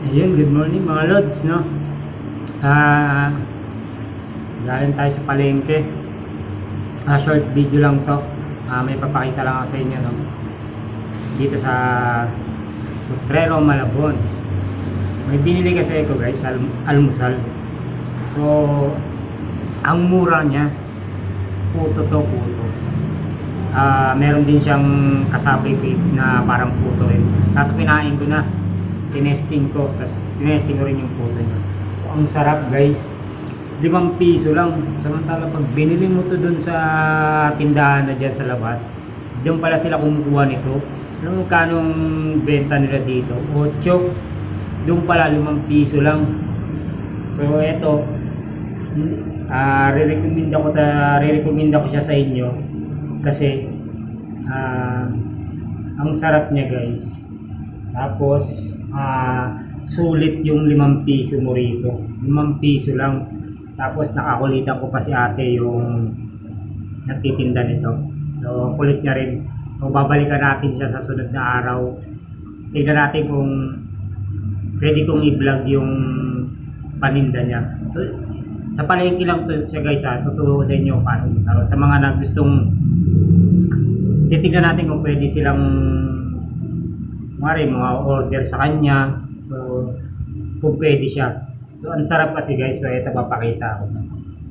Ayun, good morning mga lods, no? Ah, galing tayo sa palengke. Short video lang to. May papakita lang ako sa inyo, no? Dito sa Potrero, Malabon. May binili kasi ako, guys, almusal. So, ang mura niya, puto to, puto. Meron din siyang kasabay beef na parang puto rin. Tapos kinain ko na. Tinesting ko, tapos tinesting ko rin yung puto niya. So, ang sarap, guys. 5 piso lang. Samantala pag binili mo to dun sa tindahan na dyan sa labas, dyan pala sila kumukuha nito. Alam mo kanong benta nila dito? 8. Doon pala 5 piso lang. So eto, re-recommend ko siya sa inyo kasi ang sarap niya, guys. Tapos sulit yung 5 piso mo rito. 5 piso lang. Tapos nakakulitan ko pa si ate yung nagtitinda nito. So kulit niya rin. So babalikan natin siya sa sunod na araw. Tingnan natin kung pwede kong i-vlog yung paninda niya. So sa palengke lang to siya, guys, tuturo ko sa inyo paano magkaroon. Sa mga nagustong titignan natin kung pwede silang mga order sa kanya. So kung pwede siya. So ang sarap kasi, guys. So ito papakita ko.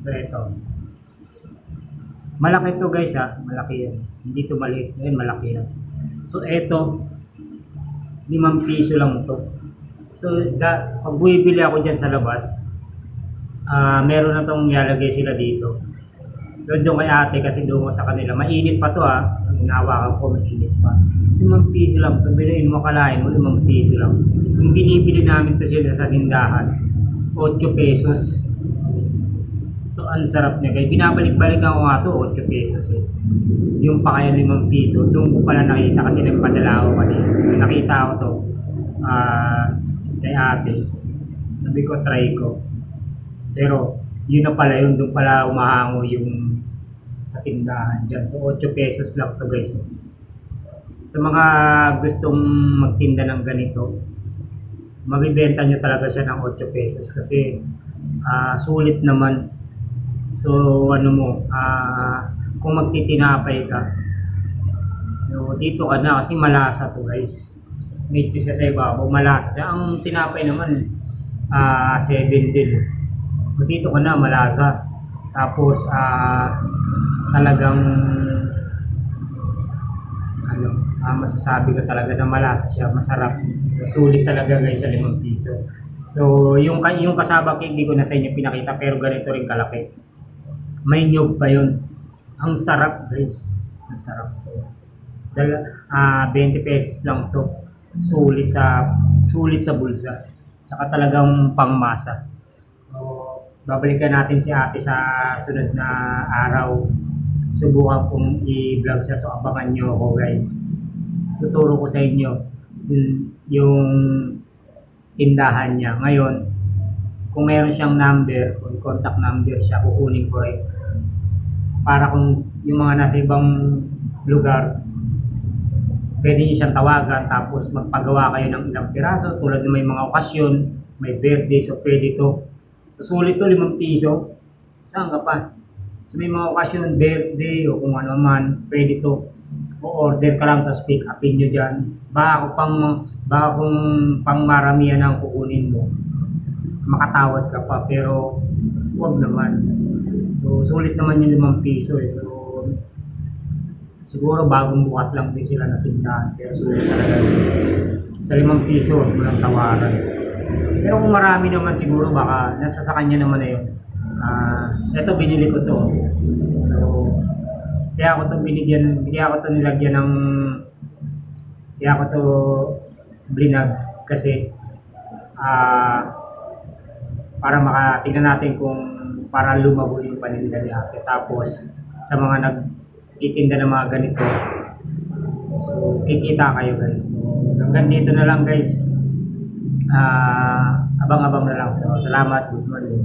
So ito. Malaki to, guys, malaki yan. Hindi to maliit. Ayun, malaki yan. So ito 5 piso lang to. So pag bumibili ako dyan sa labas, meron na tong ilalagay sila dito. So doon kay ate kasi doon ko sa kanila. Mainit pa to, hinawakan ko, mainit pa. 5 piso lang. Pag bilhin mo, kalahin mo, 5 piso lang. Yung binibili namin to sila sa tindahan, 8 pesos. So ang sarap niya, guys. Binabalik-balikan ko nga to, 8 pesos eh. Yung pa kaya 5 piso, doon ko pala nakita kasi nagpadala ako kanina. So nakita ko to kay ate. Sabi ko, try ko. Pero yun na pala yun, doon pala umahango yung sa tindahan dyan. So 8 pesos lang to, guys. Sa mga gustong magtinda ng ganito, mabibenta nyo talaga siya ng 8 pesos kasi sulit naman. So ano mo, kung magtitinapay ka, so, dito ka na kasi malasa to, guys. Medyo siya sa ibabaw, malasa siya. Ang tinapay naman 7 din. So dito ka na, malasa. Tapos talagang masasabi ko talaga na malasa siya, masarap. Sulit talaga, guys, sa 5 piso. So yung kasaba cake di ko na sa inyo pinakita, pero ganito rin kalaki. May nyog pa yun. Ang sarap, guys. Ang sarap to. 20 pesos lang to. Sulit sa bulsa. Tsaka talagang pangmasa. So babalikan natin si ate sa sunod na araw. Subukan kong i-vlog siya, so abangan nyo ako, guys. Tuturo ko sa inyo yung tindahan niya. Ngayon, kung meron siyang number, kung contact number siya, kukunin ko rin. Para kung yung mga nasa ibang lugar, pwede niyo siyang tawagan, tapos magpagawa kayo ng ilang piraso, tulad ng may mga okasyon, may birthday, so pwede to. So, sulit to, 5 piso. Saan ka pa? So may mga okasyon, birthday, o kung ano man, pwede to. O order ka lang, tapos pick upin nyo dyan. Baka kung pang maramihan ang kukunin mo, makatawad ka pa, pero huwag naman. So sulit naman yung 5 piso eh. So siguro bagong bukas lang din sila na tindahan, pero sulit talaga sa 5 piso, huwag mo lang tawaran. Pero kung marami naman siguro, baka nasa sa kanya naman na yun. Ito, binili ko to. So kaya ako to nilagyan ng, kaya ako to blinag kasi para tingnan natin kung para lumago yung paninda ni ate. Tapos sa mga nagtitinda ng mga ganito, so kikita kayo, guys. So hanggang dito na lang, guys. Abang-abang na lang. So salamat, good morning.